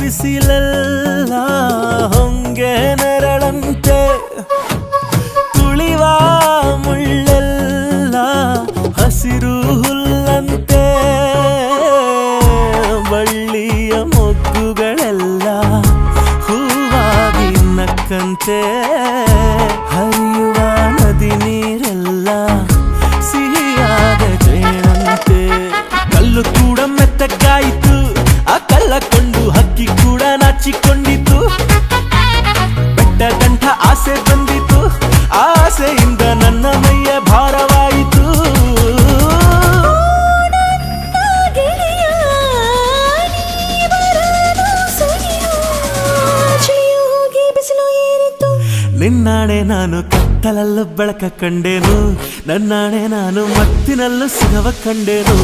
ಬಿಸಿಲೆಲ್ಲ ಹೊಂಗೆ ನೆರಳಂತೆ ತುಳಿವ ಮುಳ್ಳೆಲ್ಲ ಹಸಿರು ಹುಲ್ಲಂತೆ ಬಳ್ಳಿಯ ಮೊಗ್ಗುಗಳೆಲ್ಲ ಹೂವಾಗಿ ನಕ್ಕಂತೆ ಹರಿಯುವ ನದಿ ನೀರೆಲ್ಲ ಸಿಹಿಯಾದ ಜೇನಂತೆ ಕಲ್ಲು ಕೂಡ ಮೆತ್ತಗಾಯಿತು ಆ ಕಲ್ಲ ಕೊಂಡು ಹಕ್ಕಿ ಕೂಡ ನಾಚಿಕೊಂಡಿತು ಬೆಟ್ಟ ಗಂಟ ಆಸೆ ಬಂದಿತು ಆಸೆಯಿಂದ ನನ್ನ ಮೈಯ ಭಾರವಾಯಿತು ನಿನ್ನಾಣೆ ನಾನು ಕತ್ತಲಲ್ಲೂ ಬೆಳಕ ಕಂಡೇನು ನನ್ನಾಣೆ ನಾನು ಮತ್ತಿನಲ್ಲೂ ಸುಖವ ಕಂಡೇನು